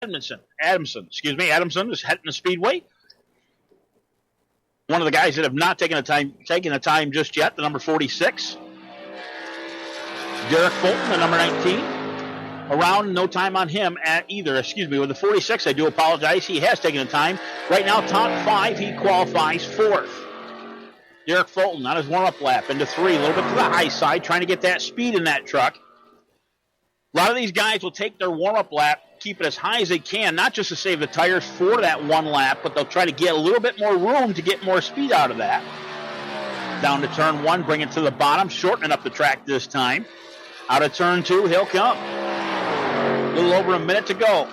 Adamson is heading the Speedway. One of the guys that have not taken the time just yet, the number 46. Derek Fulton, the number 19. Around, no time on him either. With the 46, I do apologize. He has taken the time. Right now, top 5, he qualifies 4th. Derek Fulton on his warm-up lap into 3, a little bit to the high side, trying to get that speed in that truck. A lot of these guys will take their warm-up lap, keep it as high as they can, not just to save the tires for that one lap, but they'll try to get a little bit more room to get more speed out of that. Down to turn 1, bring it to the bottom, shortening up the track this time. Out of turn 2, he'll come. A little over a minute to go.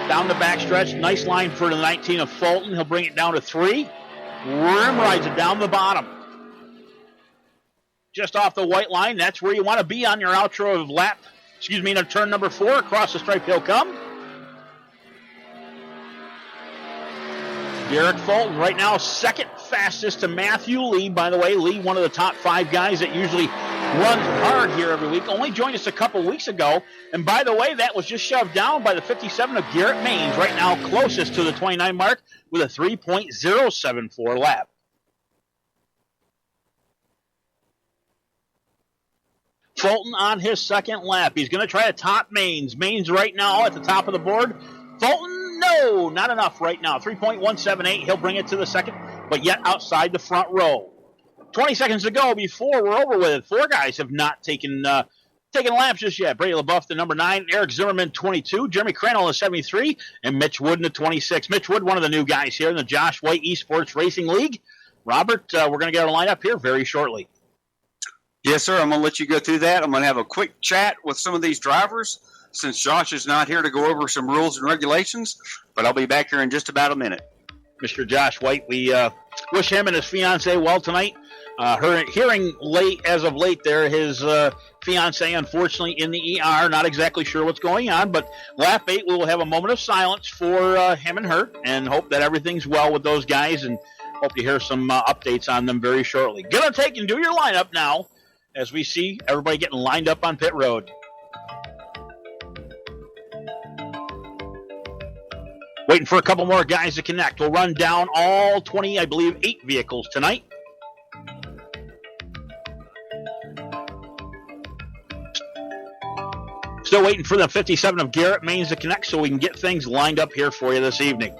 Down the backstretch, nice line for the 19 of Fulton. He'll bring it down to 3. Rim rides it down the bottom. Just off the white line, that's where you want to be on your outro of turn number 4. Across the stripe he'll come. Derek Fulton right now second fastest to Matthew Lee. By the way, Lee, one of the top 5 guys that usually runs hard here every week. Only joined us a couple weeks ago. And by the way, that was just shoved down by the 57 of Garrett Maines. Right now closest to the 29 mark with a 3.074 lap. Fulton on his second lap. He's going to try to top Maines. Maines right now at the top of the board. Fulton, no, not enough right now. 3.178. He'll bring it to the second, but yet outside the front row. 20 seconds to go before we're over with it. 4 guys have not taken laps just yet. Brady LaBeouf, the number 9. Eric Zimmerman, 22. Jeremy Crandall, the 73. And Mitch Wood in the 26. Mitch Wood, one of the new guys here in the Josh White eSports Racing League. Robert, we're going to get our lineup here very shortly. Yes, sir. I'm going to let you go through that. I'm going to have a quick chat with some of these drivers since Josh is not here to go over some rules and regulations, but I'll be back here in just about a minute. Mr. Josh White, we wish him and his fiancée well tonight. Hearing as of late there, his fiancée, unfortunately, in the ER. Not exactly sure what's going on, but lap 8, we will have a moment of silence for him and her, and hope that everything's well with those guys, and hope to hear some updates on them very shortly. Gonna take and do your lineup now, as we see everybody getting lined up on pit road. Waiting for a couple more guys to connect. We'll run down all 8 vehicles tonight. Still waiting for the 57 of Garrett Maines to connect so we can get things lined up here for you this evening.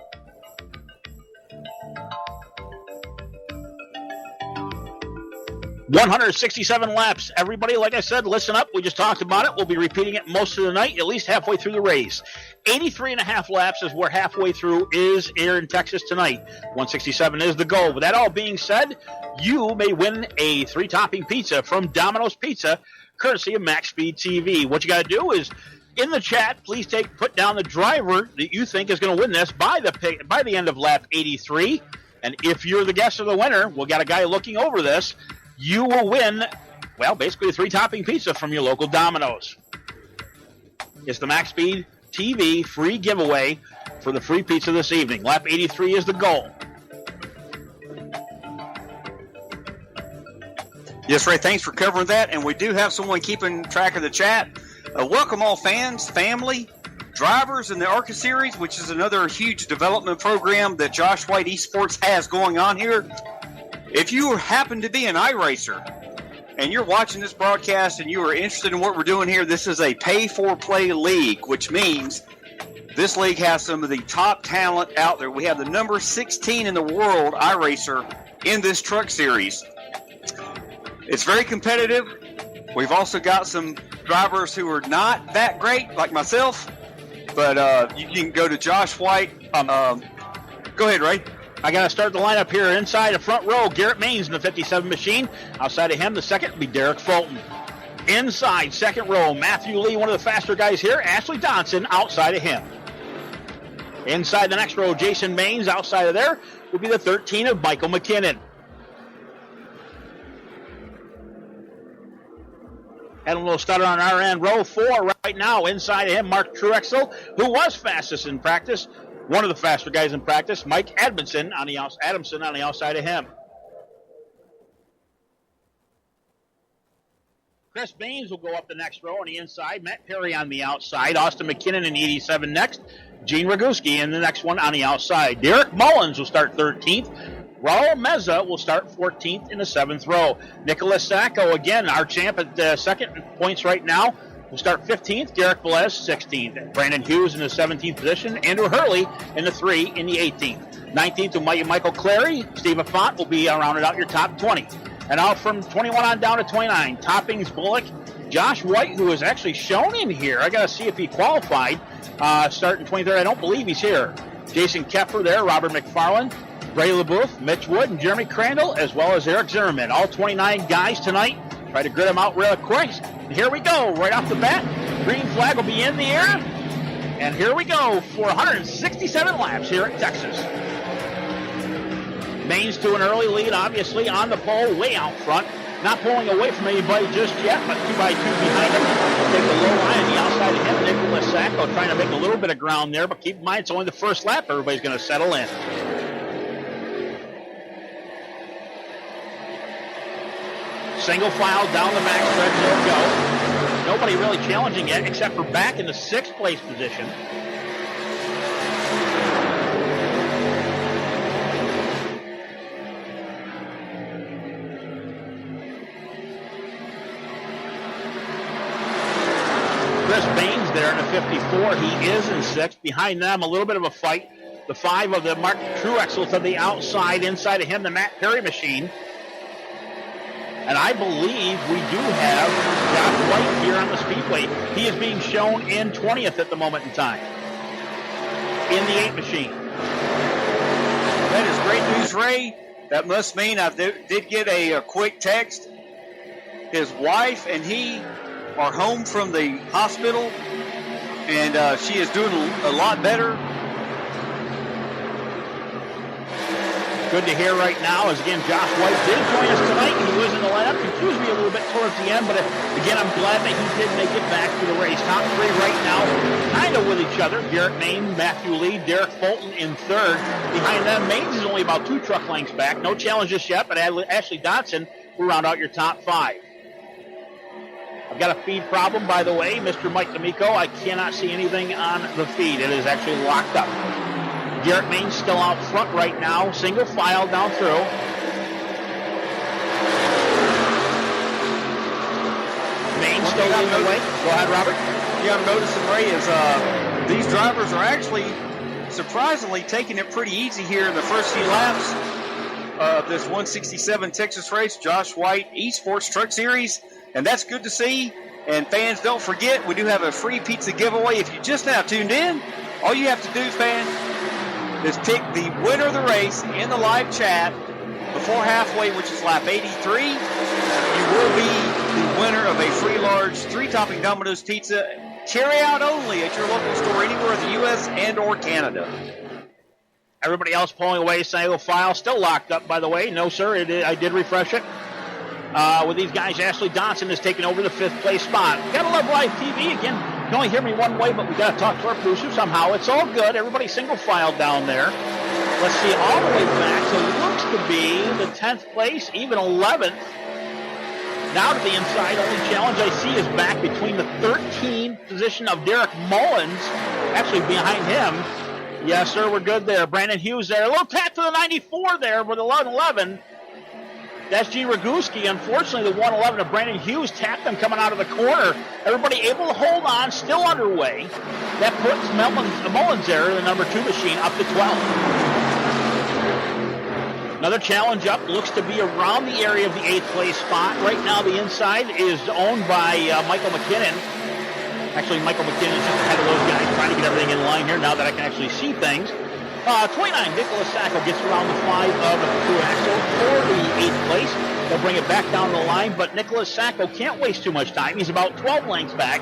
$167 laps. Everybody, like I said, listen up. We just talked about it. We'll be repeating it most of the night, at least halfway through the race. 83.5 laps is where halfway through is here in Texas tonight. 167 is the goal. With that all being said, you may win a 3-topping pizza from Domino's Pizza, courtesy of Max Speed TV. What you got to do is, in the chat, please put down the driver that you think is going to win this by the end of lap 83. And if you're the guest of the winner, we've got a guy looking over this. You will win, basically a 3-topping pizza from your local Domino's. It's the Max Speed TV free giveaway for the free pizza this evening. Lap 83 is the goal. Yes, Ray, thanks for covering that. And we do have someone keeping track of the chat. Welcome all fans, family, drivers in the ARCA Series, which is another huge development program that Josh White eSports has going on here. If you happen to be an iRacer and you're watching this broadcast and you are interested in what we're doing here, this is a pay-for-play league, which means this league has some of the top talent out there. We have the number 16 in the world iRacer in this truck series. It's very competitive. We've also got some drivers who are not that great, like myself, but you can go to Josh White. Go ahead, Ray. I got to start the lineup here inside the front row. Garrett Maines in the 57 machine. Outside of him, the second will be Derek Fulton. Inside, second row, Matthew Lee, one of the faster guys here. Ashley Donson outside of him. Inside the next row, Jason Maines. Outside of there will be the 13 of Michael McKinnon. Had a little stutter on our end. Row 4 right now. Inside of him, Mark Truexel, who was fastest in practice. One of the faster guys in practice, Mike Adamson on the outside of him. Chris Baines will go up the next row on the inside. Matt Perry on the outside. Austin McKinnon in 87 next. Gene Roguski in the next one on the outside. Derek Mullins will start 13th. Raul Meza will start 14th in the 7th row. Nicholas Sacco, again, our champ at second points right now, will start 15th. Derek Velez, 16th. Brandon Hughes in the 17th position. Andrew Hurley in the 3 in the 18th. 19th to Michael Clary. Stephen Font will be rounded out your top 20. And out from 21 on down to 29, Toppings Bullock. Josh White, who is actually shown in here. I got to see if he qualified. Starting 23rd. I don't believe he's here. Jason Kepfer there. Robert McFarland. Ray LeBoeuf, Mitch Wood, and Jeremy Crandall, as well as Eric Zimmerman. All 29 guys tonight. Try to grid them out real quick. And here we go. Right off the bat, green flag will be in the air. And here we go for 167 laps here at Texas. Maine's to an early lead, obviously, on the pole, way out front. Not pulling away from anybody just yet, but 2 by 2 behind him. Take the low line on the outside of him. Nicholas Sacco trying to make a little bit of ground there, but keep in mind it's only the first lap. Everybody's going to settle in. Single file down the backstretch, there we go. Nobody really challenging yet, except for back in the 6th place position. Chris Baines there in the 54. He is in 6th. Behind them, a little bit of a fight. The 5 of the Mark Truex to the outside. Inside of him, the Matt Perry machine. And I believe we do have Josh White here on the Speedway. He is being shown in 20th at the moment in time. In the 8 machine. That is great news, Ray. That must mean I did get a quick text. His wife and he are home from the hospital, and she is doing a lot better. Good to hear right now as, again, Josh White did join us tonight. He was in the lineup. Confused me a little bit towards the end, but again, I'm glad that he did make it back to the race. Top 3 right now, kind of with each other. Garrett Main, Matthew Lee, Derek Fulton in 3rd. Behind them, Mains is only about 2 truck lengths back. No challenge just yet, but Ashley Dotson will round out your top 5. I've got a feed problem, by the way. Mr. Mike D'Amico, I cannot see anything on the feed. It is actually locked up. Garrett Main still out front right now. Single file down through. Main still leading the way. Go ahead, Robert. Yeah, I'm noticing, Ray, is these drivers are actually surprisingly taking it pretty easy here in the first few laps of this 167 Texas race. Josh White eSports Truck Series, and that's good to see. And fans, don't forget, we do have a free pizza giveaway. If you just now tuned in, all you have to do, fans, is pick the winner of the race in the live chat before halfway, which is lap 83. You will be the winner of a free large 3-topping Domino's pizza, carry out only at your local store anywhere in the U.S. and or Canada. Everybody else pulling away, single file, still locked up, by the way. No, sir, I did refresh it. With these guys, Ashley Dotson is taking over the 5th place spot. Gotta love live TV. Again, you can only hear me one way, but we gotta talk to our producer somehow. It's all good. Everybody single file down there. Let's see, all the way back. So it looks to be the 10th place, even 11th. Now to the inside, only challenge I see is back between the 13th position of Derek Mullins, actually behind him. Yes, sir, we're good there. Brandon Hughes there. A little tap to the 94 there with 11-11. That's Gene Roguski. Unfortunately, the 111 of Brandon Hughes tapped them coming out of the corner. Everybody able to hold on, still underway. That puts Mullins there, the number 2 machine, up to 12. Another challenge up looks to be around the area of the 8th place spot. Right now, the inside is owned by Michael McKinnon. Actually, Michael McKinnon is just ahead of those guys, trying to get everything in line here now that I can actually see things. 29, Nicholas Sacco gets around the 5 of Truaxle for the 8th place. They'll bring it back down the line, but Nicholas Sacco can't waste too much time. He's about 12 lengths back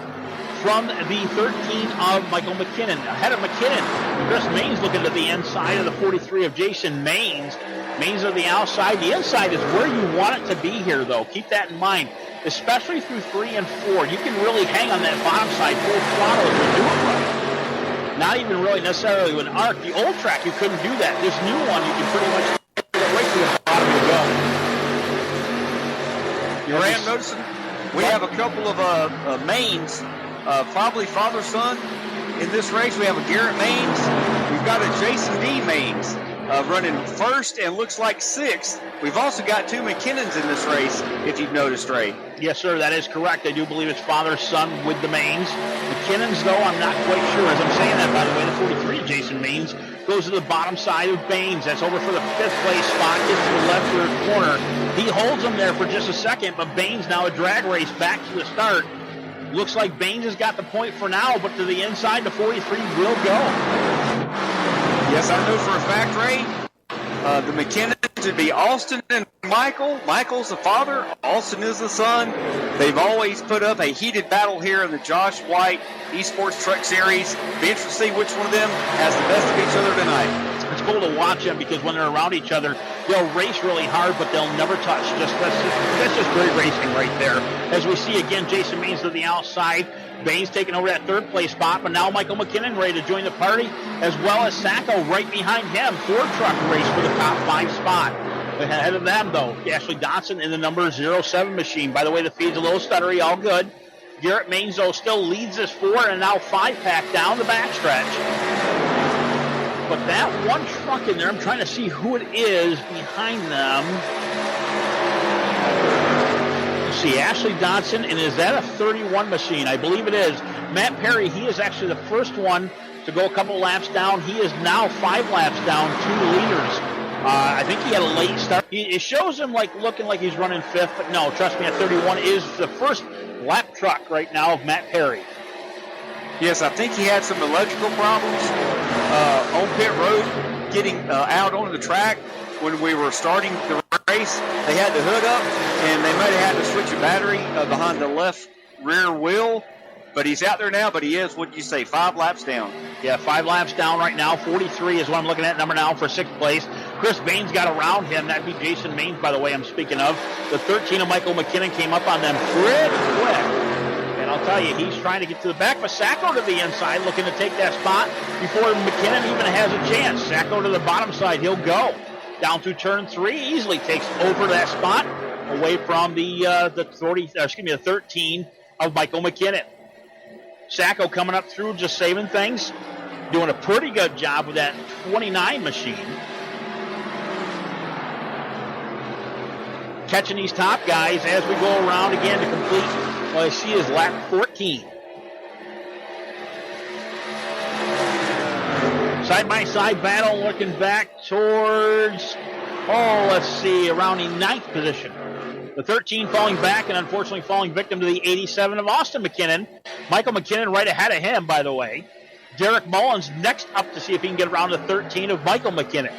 from the 13 of Michael McKinnon. Ahead of McKinnon, Chris Maines looking to the inside of the 43 of Jason Maines. Maines on the outside. The inside is where you want it to be here, though. Keep that in mind, especially through 3 and 4. You can really hang on that bottom side full throttle if you do it right. Not even really necessarily with an arc. The old track, you couldn't do that. This new one, you can pretty much get right to the bottom you go. Ray, I'm noticing We have a couple of mains, probably father-son in this race. We have a Garrett Maines. We've got a Jason D. Maines running first and looks like sixth. We've also got two McKinnons in this race, if you've noticed, Ray. Yes, sir, that is correct. I do believe it's father-son with the Maines. McKinnon's, though, I'm not quite sure. As I'm saying that, by the way, the 43 Jason Maines goes to the bottom side of Baines. That's over for the fifth place spot. Gets to the left rear corner. He holds him there for just a second, but Baines now a drag race back to the start. Looks like Baines has got the point for now, but to the inside, the 43 will go. Yes, I know for a fact, Ray. The McKinnons would be Austin and Michael. Michael's the father. Austin is the son. They've always put up a heated battle here in the Josh White eSports Truck Series. Be interested to see which one of them has the best of each other tonight. It's cool to watch them because when they're around each other, they'll race really hard, but they'll never touch. That's just great racing right there. As we see again, Jason Baines to the outside. Baines taking over that third place spot, but now Michael McKinnon ready to join the party, as well as Sacco right behind him. Ford truck race for the top 5 spot. Ahead of them, though, Ashley Dotson in the number 07 machine. By the way, the feed's a little stuttery, all good. Garrett Maines, though, still leads this 4 and now 5-pack down the backstretch. But that one truck in there, I'm trying to see who it is behind them. Let's see, Ashley Dotson, and is that a 31 machine? I believe it is. Matt Perry, he is actually the first one to go a couple laps down. He is now 5 laps down, 2 leaders. I think he had a late start. It shows him like looking like he's running 5th, but no, trust me, at 31 is the first lap truck right now of Matt Perry. Yes, I think he had some electrical problems on pit road, getting out onto the track when we were starting the race. They had to hook up, and they might have had to switch a battery behind the left rear wheel. But he's out there now, but he is, what'd you say, 5 laps down? Yeah, 5 laps down right now. 43 is what I'm looking at, number now for 6th place. Chris Baines got around him. That'd be Jason Maines, by the way, I'm speaking of. The 13 of Michael McKinnon came up on them pretty quick. And I'll tell you, he's trying to get to the back, but Sacco to the inside, looking to take that spot before McKinnon even has a chance. Sacco to the bottom side, he'll go. Down through turn 3, easily takes over that spot away from the 13 of Michael McKinnon. Sacco coming up through, just saving things, doing a pretty good job with that 29 machine. Catching these top guys as we go around again to complete what I see is lap 14. Side-by-side battle, looking back towards, let's see, around the 9th position. The 13 falling back and unfortunately falling victim to the 87 of Austin McKinnon. Michael McKinnon right ahead of him, by the way. Derek Mullins next up to see if he can get around the 13 of Michael McKinnon.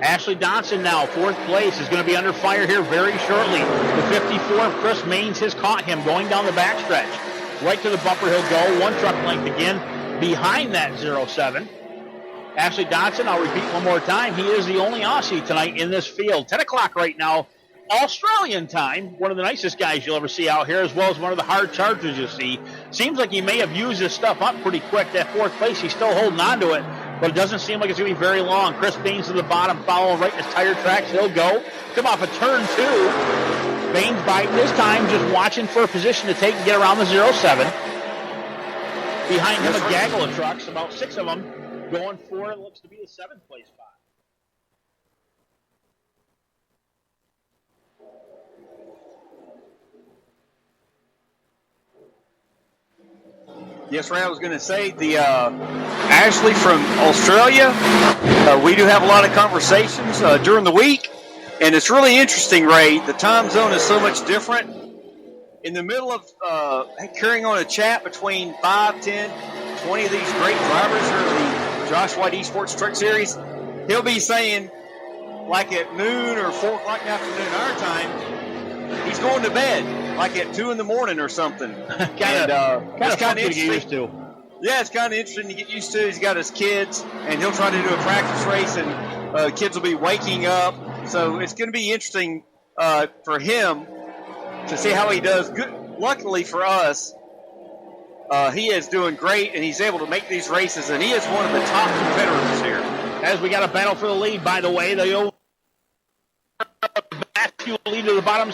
Ashley Dotson now, 4th place, is going to be under fire here very shortly. The 54 of Chris Maines has caught him going down the backstretch. Right to the bumper he'll go, 1 truck length again behind that 07. Ashley Dotson, I'll repeat one more time, he is the only Aussie tonight in this field. 10 o'clock right now, Australian time. One of the nicest guys you'll ever see out here, as well as one of the hard chargers you'll see. Seems like he may have used his stuff up pretty quick. That 4th place, he's still holding on to it, but it doesn't seem like it's going to be very long. Chris Baines to the bottom, following right in his tire tracks. He'll go. Come off a turn 2. Baines biting this time, just watching for a position to take and get around the 07. Behind him, a gaggle of trucks, about 6 of them. Going for it looks to be the 7th place spot. Yes, Ray, I was going to say, the Ashley from Australia, we do have a lot of conversations during the week, and it's really interesting, Ray. The time zone is so much different. In the middle of carrying on a chat between 5, 10, 20 of these great drivers here in the Josh White eSports Truck Series, he'll be saying, like at noon or 4 o'clock in the afternoon our time, he's going to bed, like at 2 in the morning or something. kind of interesting to get used to. Yeah, it's kind of interesting to get used to. He's got his kids, and he'll try to do a practice race, and kids will be waking up. So it's going to be interesting for him to see how he does. Good. Luckily for us, he is doing great, and he's able to make these races, and he is one of the top competitors here. As we got a battle for the lead, by the way, the few lead to the bottom